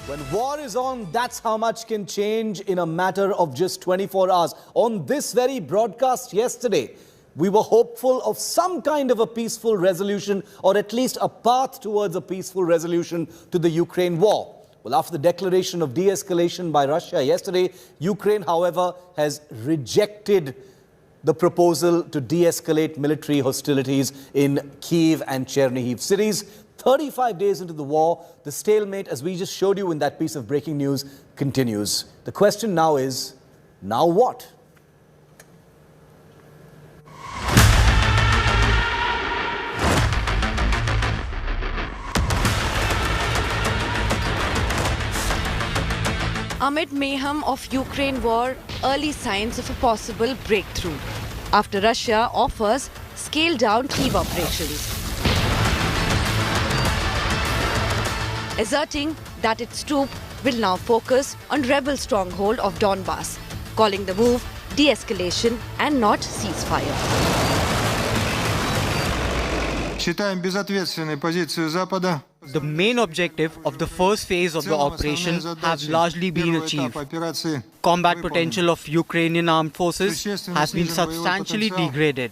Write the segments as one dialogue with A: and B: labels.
A: When war is on, that's how much can change in a matter of just 24 hours. On this very broadcast yesterday, we were hopeful of some kind of a peaceful resolution, or at least a path towards a peaceful resolution to the Ukraine war. Well, after the declaration of de-escalation by Russia yesterday, Ukraine, however, has rejected the proposal to de-escalate military hostilities in Kyiv and Chernihiv cities. 35 days into the war, the stalemate, as we just showed you in that piece of breaking news, continues. The question now is, now what?
B: Amid mayhem of Ukraine war, early signs of a possible breakthrough after Russia offers scaled-down Kyiv operations, asserting that its troops will now focus on rebel stronghold of Donbas, calling the move de-escalation and not ceasefire.
C: Считаем безответственной позицию Запада.
D: The main objective of the first phase of the operation have largely been achieved. Combat potential of Ukrainian armed forces has been substantially degraded,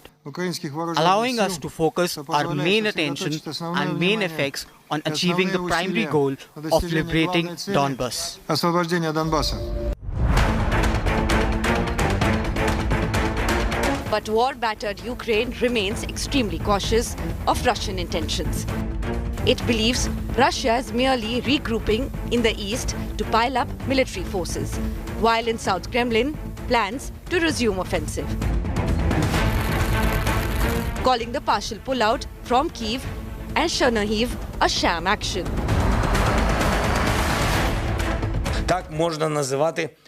D: allowing us to focus our main attention and main effects on achieving the primary goal of liberating Donbas.
B: But war-battered Ukraine remains extremely cautious of Russian intentions. It believes Russia is merely regrouping in the east to pile up military forces, while in South Kremlin plans to resume offensive, calling the partial pullout from Kyiv and Chernihiv a sham action.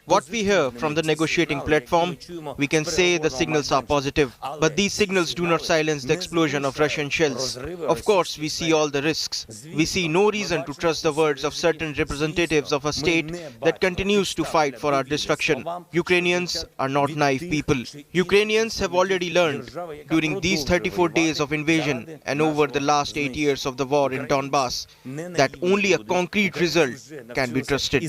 E: What we hear from the negotiating platform, we can say the signals are positive, but these signals do not silence the explosion of Russian shells. Of course, we see all the risks. We see no reason to trust the words of certain representatives of a state that continues to fight for our destruction. Ukrainians are not naive people. Ukrainians have already learned during these 34 days of invasion and over the last 8 years of the war in Donbas that only a concrete result can be trusted.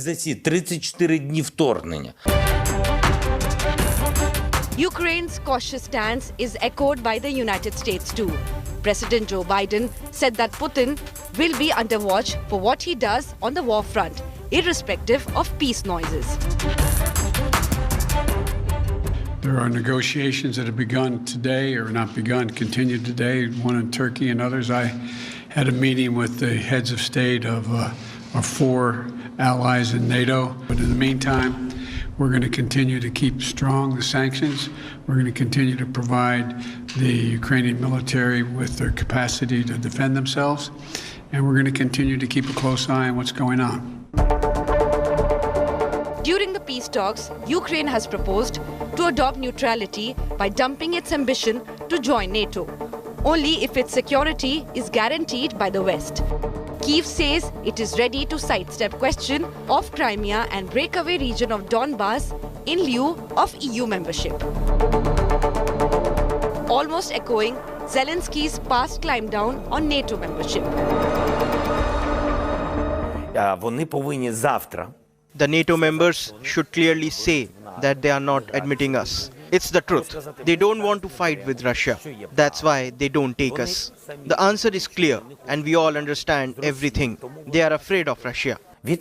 B: Ukraine's cautious stance is echoed by the United States too. President Joe Biden said that Putin will be under watch for what he does on the war front, irrespective of peace noises.
F: There are negotiations that have begun today, or not begun, continue today, one in Turkey and others. I had a meeting with the heads of state of our 4 allies in NATO. But in the meantime, we're going to continue to keep strong the sanctions. We're going to continue to provide the Ukrainian military with their capacity to defend themselves. And we're going to continue to keep a close eye on what's going on.
B: During the peace talks, Ukraine has proposed to adopt neutrality by dumping its ambition to join NATO, only if its security is guaranteed by the West. Kyiv says it is ready to sidestep question of Crimea and breakaway region of Donbas in lieu of EU membership, almost echoing Zelensky's past climb down on NATO membership.
E: The NATO members should clearly say that they are not admitting us. It's the truth. They don't want to fight with Russia. That's why they don't take us. The answer is clear, and we all understand everything. They are afraid of Russia.
B: Will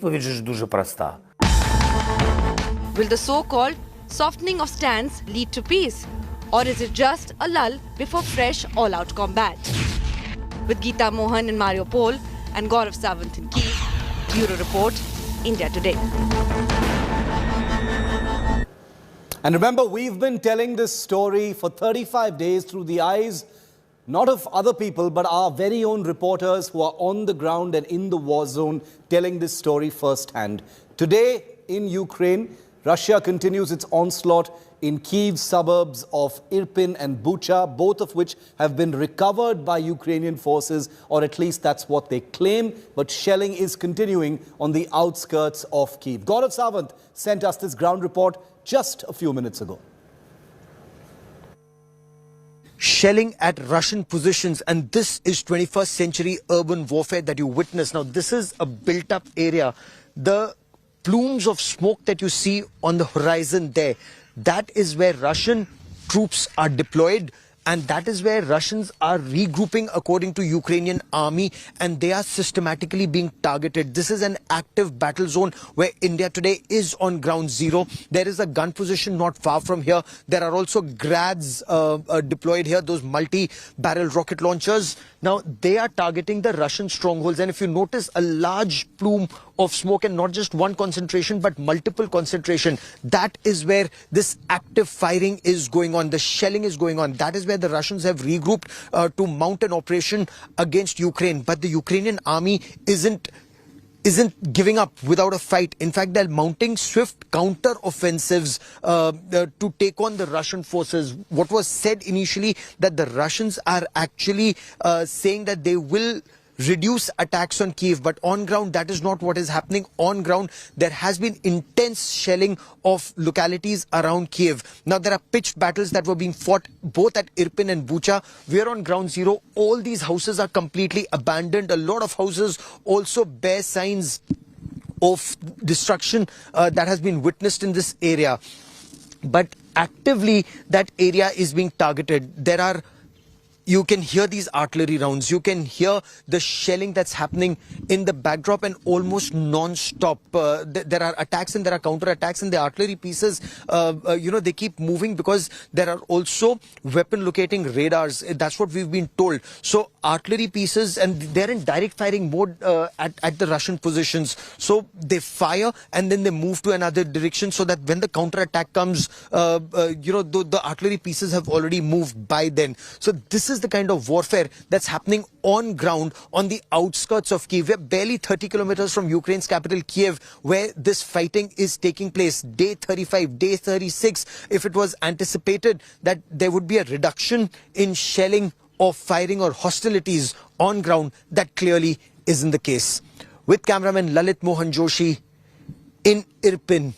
B: the so-called softening of stance lead to peace? Or is it just a lull before fresh all-out combat? With Geeta Mohan in Mariupol and Gaurav Sawant in Kyiv, Bureau Report, India Today.
A: And remember, we've been telling this story for 35 days through the eyes, not of other people, but our very own reporters who are on the ground and in the war zone, telling this story firsthand. Today, in Ukraine, Russia continues its onslaught in Kyiv's suburbs of Irpin and Bucha, both of which have been recovered by Ukrainian forces, or at least that's what they claim. But shelling is continuing on the outskirts of Kyiv. Gaurav Sawant sent us this ground report just a few minutes ago.
G: Shelling at Russian positions, and this is 21st century urban warfare that you witness. Now, this is a built-up area. the plumes of smoke that you see on the horizon there, that is where Russian troops are deployed. And that is where Russians are regrouping according to Ukrainian army, and they are systematically being targeted. This is an active battle zone where India today is on ground zero. There is a gun position not far from here. There are also grads deployed here, those multi-barrel rocket launchers. Now, they are targeting the Russian strongholds. And if you notice a large plume of smoke, and not just one concentration, but multiple concentration, that is where this active firing is going on. The shelling is going on. That is where the Russians have regrouped to mount an operation against Ukraine. But the Ukrainian army isn't giving up without a fight. In fact, they're mounting swift counter-offensives to take on the Russian forces. What was said initially, that the Russians are actually saying that they will reduce attacks on Kyiv, but on ground that is not what is happening. On ground there has been intense shelling of localities around Kyiv. Now there are pitched battles that were being fought both at Irpin and Bucha. We are on ground zero. All these houses are completely abandoned. A lot of houses also bear signs of destruction that has been witnessed in this area. But actively that area is being targeted. You can hear these artillery rounds. You can hear the shelling that's happening in the backdrop, and almost non-stop. There are attacks and there are counter-attacks, and the artillery pieces, they keep moving because there are also weapon locating radars. That's what we've been told. So artillery pieces, and they're in direct firing mode at the Russian positions. So they fire and then they move to another direction, so that when the counter-attack comes, the artillery pieces have already moved by then. So this is the kind of warfare that's happening on ground on the outskirts of Kyiv. We're barely 30 kilometers from Ukraine's capital Kyiv, where this fighting is taking place. Day 35, day 36, if it was anticipated that there would be a reduction in shelling or firing or hostilities on ground, that clearly isn't the case. With cameraman Lalit Mohan Joshi in Irpin,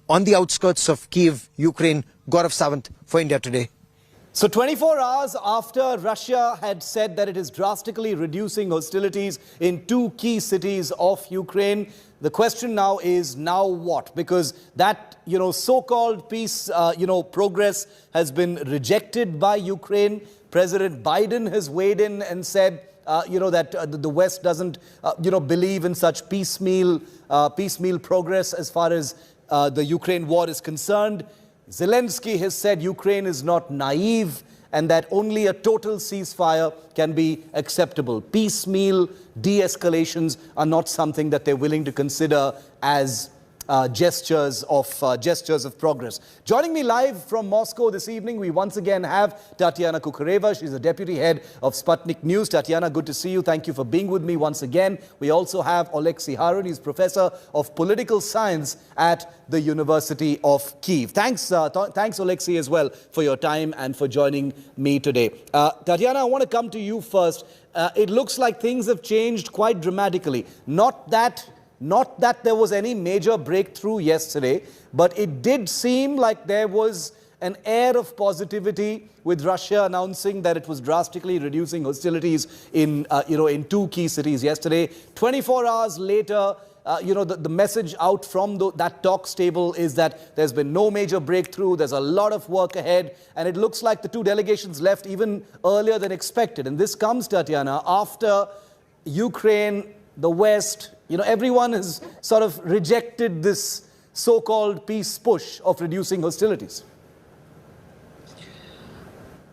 G: on the outskirts of Kyiv, Ukraine, Gaurav Sawant for India Today.
A: So 24 hours after Russia had said that it is drastically reducing hostilities in two key cities of Ukraine, the question now is, now what? Because that, so-called peace, progress has been rejected by Ukraine. President Biden has weighed in and said, that the West doesn't, believe in such piecemeal progress as far as the Ukraine war is concerned. Zelenskyy has said Ukraine is not naive and that only a total ceasefire can be acceptable. Piecemeal de-escalations are not something that they're willing to consider as gestures of progress. Joining me live from Moscow this evening, we once again have Tatiana Kukareva. She's the deputy head of Sputnik News. Tatiana, good to see you. Thank you for being with me once again. We also have Oleksiy Harun. He's professor of political science at the University of Kyiv. Thanks, Oleksiy, as well for your time and for joining me today. Tatiana, I want to come to you first. It looks like things have changed quite dramatically. Not that there was any major breakthrough yesterday, but it did seem like there was an air of positivity with Russia announcing that it was drastically reducing hostilities in two key cities yesterday. 24 hours later, the message out from that talks table is that there's been no major breakthrough. There's a lot of work ahead, and it looks like the two delegations left even earlier than expected. And this comes, Tatiana, after Ukraine, the West, everyone has sort of rejected this so-called peace push of reducing hostilities.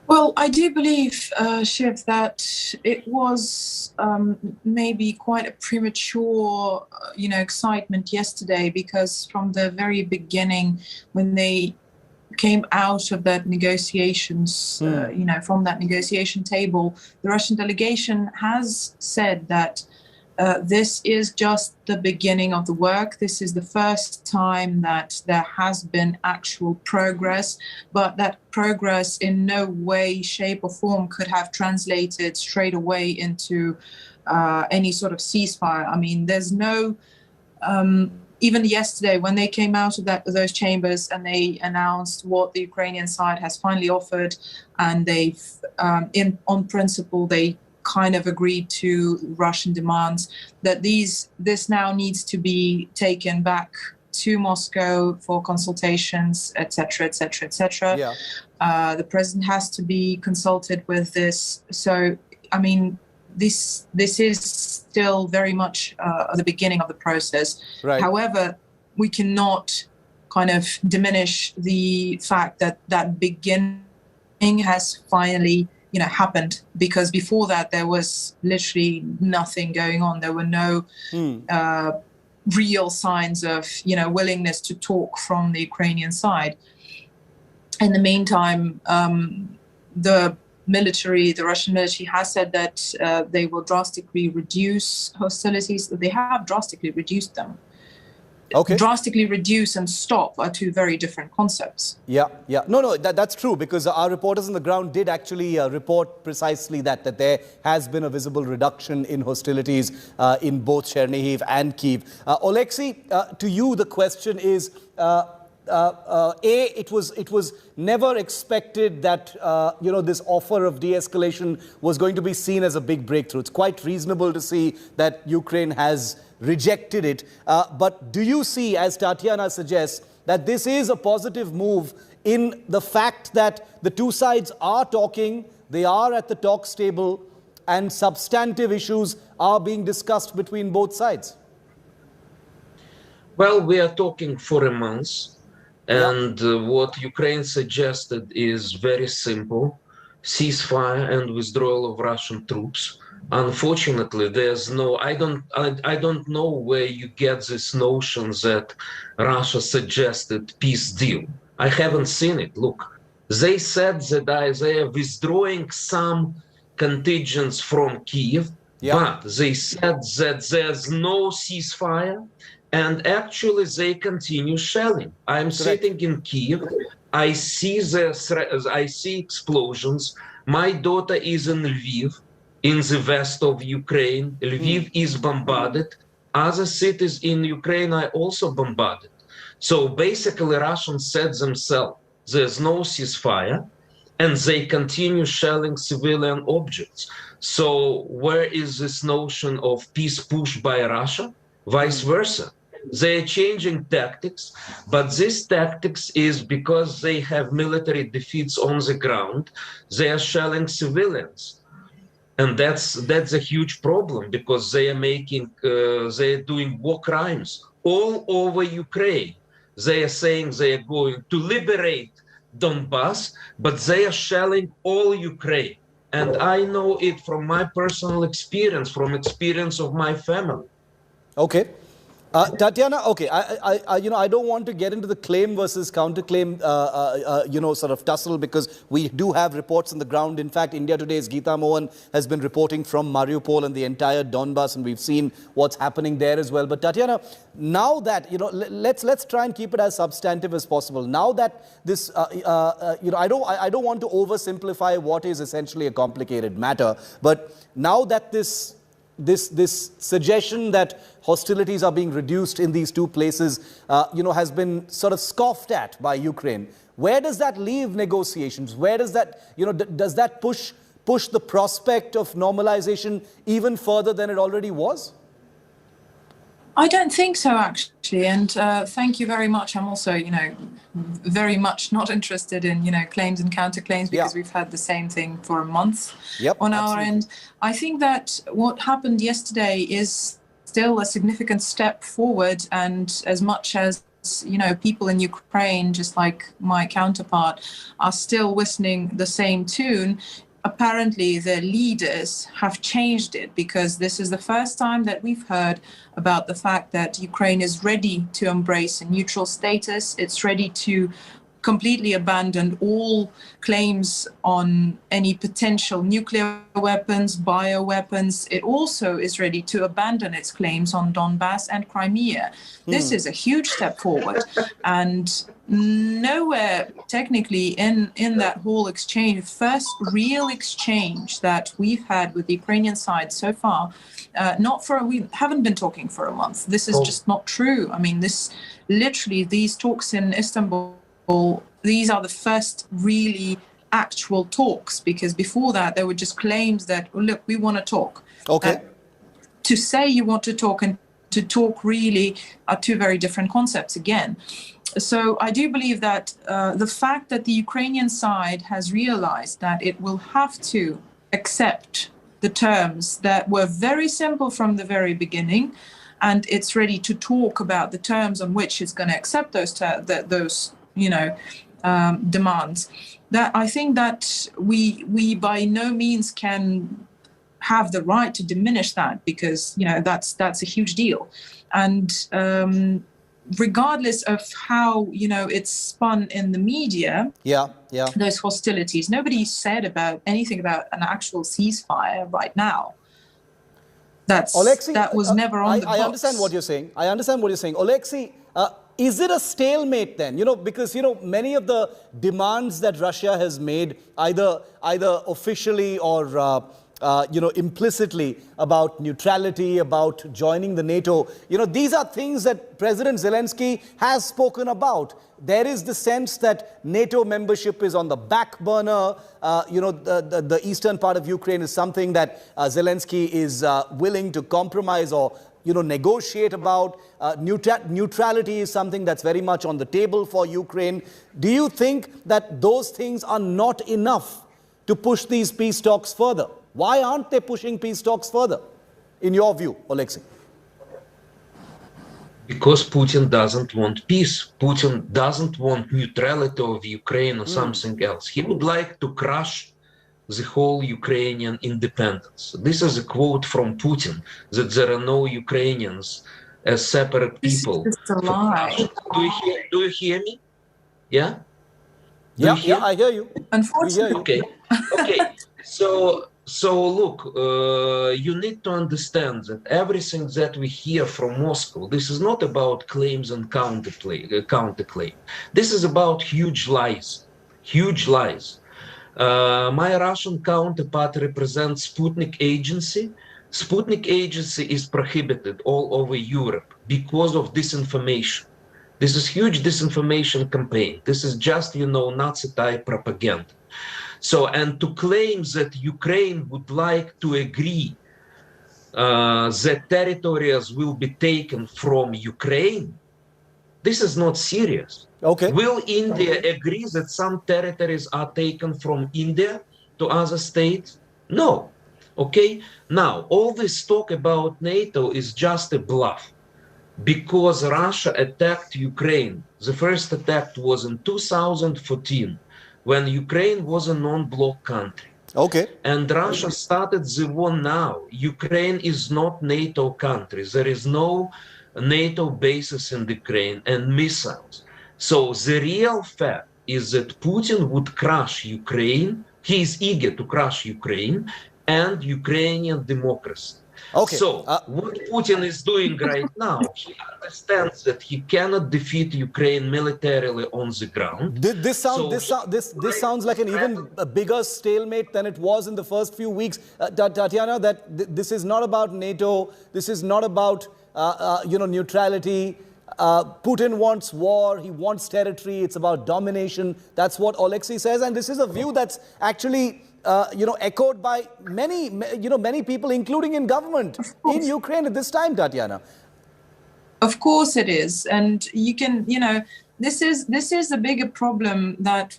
H: Well, I do believe, Shiv, that it was maybe quite a premature, excitement yesterday, because from the very beginning, when they came out of that negotiations, from that negotiation table, the Russian delegation has said that this is just the beginning of the work. This is the first time that there has been actual progress, but that progress in no way, shape or form could have translated straight away into any sort of ceasefire. I mean, there's no, even yesterday when they came out of those chambers and they announced what the Ukrainian side has finally offered, and they've, on principle, they kind of agreed to Russian demands, that this now needs to be taken back to Moscow for consultations, etc., etc., etc.
A: Yeah.
H: The president has to be consulted with this. So, I mean, this is still very much the beginning of the process.
A: Right.
H: However, we cannot kind of diminish the fact that that beginning has finally, happened, because before that there was literally nothing going on. There were no real signs of, willingness to talk from the Ukrainian side. In the meantime, the Russian military has said that they will drastically reduce hostilities. They have drastically reduced them.
A: Okay.
H: Drastically reduce and stop are two very different concepts.
A: Yeah. No, that's true, because our reporters on the ground did actually report precisely that there has been a visible reduction in hostilities in both Chernihiv and Kyiv. Oleksiy, to you the question is, it was never expected that this offer of de-escalation was going to be seen as a big breakthrough. It's quite reasonable to see that Ukraine has rejected it. But do you see, as Tatiana suggests, that this is a positive move in the fact that the two sides are talking, they are at the talks table, and substantive issues are being discussed between both sides?
I: Well, we are talking for a month. And what Ukraine suggested is very simple: ceasefire and withdrawal of Russian troops. Unfortunately, there's no, I don't know where you get this notion that Russia suggested peace deal. I haven't seen it. Look, they said that they are withdrawing some contingents from Kyiv, but they said that there's no ceasefire. And actually, they continue shelling. I'm sitting in Kyiv. I see explosions. My daughter is in Lviv, in the west of Ukraine. Lviv is bombarded. Other cities in Ukraine are also bombarded. So basically, Russians said themselves, there's no ceasefire, and they continue shelling civilian objects. So where is this notion of peace pushed by Russia? Vice versa. They are changing tactics, but this tactics is because they have military defeats on the ground. They are shelling civilians, and that's a huge problem, because they are doing war crimes all over Ukraine. They are saying they are going to liberate Donbass, but they are shelling all Ukraine, and I know it from my personal experience, from experience of my family.
A: Okay. Tatiana, okay, I don't want to get into the claim versus counterclaim, sort of tussle, because we do have reports on the ground. In fact, India Today's Geeta Mohan has been reporting from Mariupol and the entire Donbass, and we've seen what's happening there as well. But Tatiana, now that, let's try and keep it as substantive as possible. Now that this, I don't want to oversimplify what is essentially a complicated matter, but now that this suggestion that hostilities are being reduced in these two places, has been sort of scoffed at by Ukraine. Where does that leave negotiations? Where does that, does that push the prospect of normalization even further than it already was?
H: I don't think so, actually. And thank you very much. I'm also, very much not interested in, claims and counterclaims, because we've had the same thing for a month on our end. I think that what happened yesterday is still a significant step forward. And as much as, people in Ukraine, just like my counterpart, are still whistling the same tune, apparently their leaders have changed it, because this is the first time that we've heard about the fact that Ukraine is ready to embrace a neutral status. It's ready to completely abandon all claims on any potential nuclear weapons, bioweapons. It also is ready to abandon its claims on Donbass and Crimea. This is a huge step forward. And nowhere technically in that whole exchange, first real exchange that we've had with the Ukrainian side so far, we haven't been talking for a month. This is just not true. I mean, these talks in Istanbul, these are the first really actual talks, because before that there were just claims that, oh, look, we want to talk.
A: Okay.
H: To say you want to talk and to talk really are two very different concepts again. So I do believe that the fact that the Ukrainian side has realized that it will have to accept the terms that were very simple from the very beginning, and it's ready to talk about the terms on which it's going to accept those demands. That I think that we by no means can have the right to diminish that, because that's a huge deal, and regardless of how it's spun in the media, those hostilities, nobody said anything about an actual ceasefire right now.
A: Oleksiy,
H: that was never on the books.
A: I understand what you're saying. Oleksiy, is it a stalemate then? Because many of the demands that Russia has made, either officially or implicitly, about neutrality, about joining the NATO, these are things that President Zelenskyy has spoken about. There is the sense that NATO membership is on the back burner. The eastern part of Ukraine is something that Zelenskyy is willing to compromise or negotiate about. Neutrality is something that's very much on the table for Ukraine. Do you think that those things are not enough to push these peace talks further? Why aren't they pushing peace talks further, in your view, Oleksiy?
I: Because Putin doesn't want peace. Putin doesn't want neutrality of Ukraine or something else. He would like to crush the whole Ukrainian independence. This is a quote from Putin, that there are no Ukrainians as separate people.
H: This is a lie.
I: Do you hear me? Yeah?
A: Yeah, I hear you.
H: Unfortunately.
I: Okay. So look, you need to understand that everything that we hear from Moscow, this is not about claims and counterclaim. This is about huge lies. Huge lies. My Russian counterpart represents Sputnik agency. Sputnik agency is prohibited all over Europe because of disinformation. This is huge disinformation campaign. This is just, Nazi-type propaganda. So, and to claim that Ukraine would like to agree that territories will be taken from Ukraine, this is not serious.
A: Okay.
I: Will India agree that some territories are taken from India to other states? No. Okay. Now, all this talk about NATO is just a bluff, because Russia attacked Ukraine. The first attack was in 2014. when Ukraine was a non-bloc country.
A: Okay.
I: And Russia started the war now. Ukraine is not NATO country. There is no NATO bases in Ukraine and missiles. So the real fact is that Putin would crush Ukraine. He is eager to crush Ukraine and Ukrainian democracy.
A: Okay.
I: So what Putin is doing right now, he understands that he cannot defeat Ukraine militarily on the ground.
A: This sounds like an even bigger stalemate than it was in the first few weeks. Tatiana, that this is not about NATO. This is not about neutrality. Putin wants war. He wants territory. It's about domination. That's what Oleksiy says, and this is a view that's actually echoed by many people, including in government in Ukraine at this time, Tatiana.
H: Of course it is. And you can, this is a bigger problem that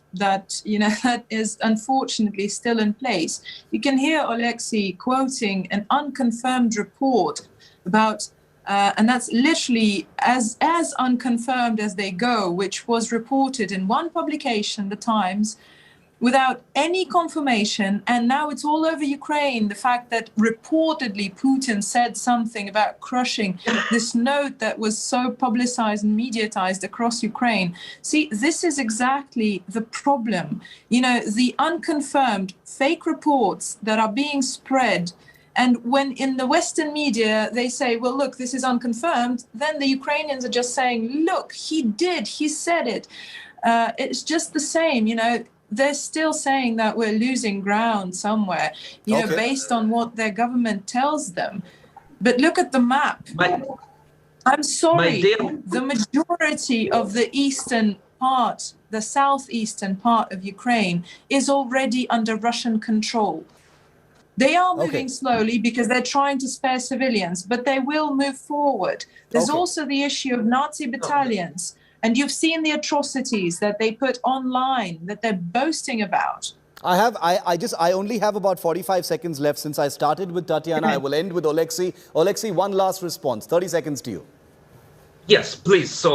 H: is unfortunately still in place. You can hear Oleksiy quoting an unconfirmed report about, and that's literally as unconfirmed as they go, which was reported in one publication, The Times, without any confirmation, and now it's all over Ukraine, the fact that reportedly Putin said something about crushing this note that was so publicized and mediatized across Ukraine. See, this is exactly the problem. The unconfirmed fake reports that are being spread, and when in the Western media they say, well, look, this is unconfirmed, then the Ukrainians are just saying, look, he said it. It's just the same, They're still saying that we're losing ground somewhere, based on what their government tells them. But look at the map. I'm sorry, the majority of the eastern part, the southeastern part of Ukraine, is already under Russian control. They are moving slowly because they're trying to spare civilians, but they will move forward. There's also the issue of Nazi battalions, and you've seen the atrocities that they put online, that they're boasting about.
A: I only have about 45 seconds left since I started with Tatiana. I will end with Oleksiy. Oleksiy, one last response. 30 seconds to you.
I: Yes, please. So,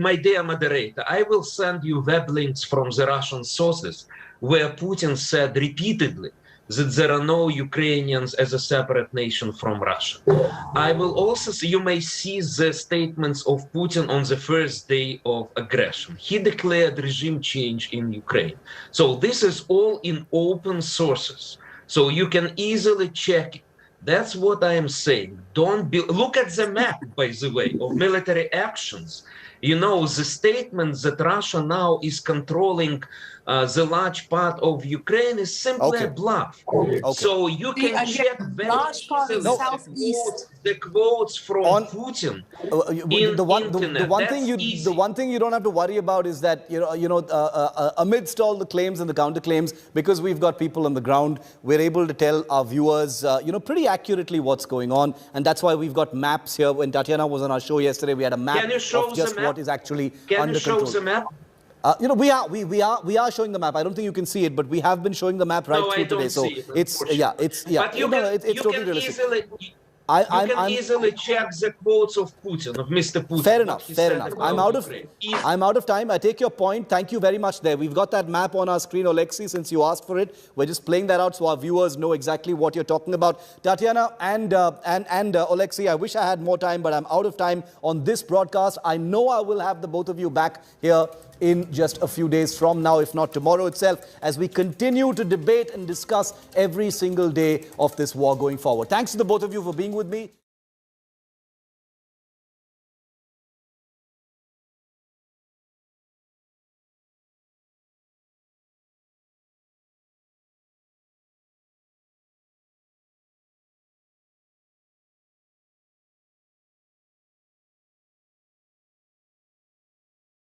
I: my dear moderator, I will send you web links from the Russian sources where Putin said repeatedly that there are no Ukrainians as a separate nation from Russia. I will also see, you may see the statements of Putin on the first day of aggression. He declared regime change in Ukraine. So this is all in open sources. So you can easily check it. That's what I am saying. Look at the map, by the way, of military actions. You know, the statement that Russia now is controlling the large part of Ukraine is simply a bluff. So you can check very easily the quotes from Putin
A: the one thing you don't have to worry about is that amidst all the claims and the counterclaims, because we've got people on the ground, we're able to tell our viewers pretty accurately what's going on, and that's why we've got maps here. When Tatiana was on our show yesterday, we had a map of just what is actually under control.
I: Can you show the map?
A: We are showing the map. I don't think you can see it, but we have been showing the map right through today. So it's
I: But you
A: it's totally realistic.
I: You can easily check the quotes of Putin, of Mr. Putin.
A: Fair enough. I'm out of time. I take your point. Thank you very much there. We've got that map on our screen, Oleksiy, since you asked for it. We're just playing that out so our viewers know exactly what you're talking about. Tatiana and Oleksiy, I wish I had more time, but I'm out of time on this broadcast. I know I will have the both of you back here in just a few days from now, if not tomorrow itself, as we continue to debate and discuss every single day of this war going forward. Thanks to the both of you for being with me.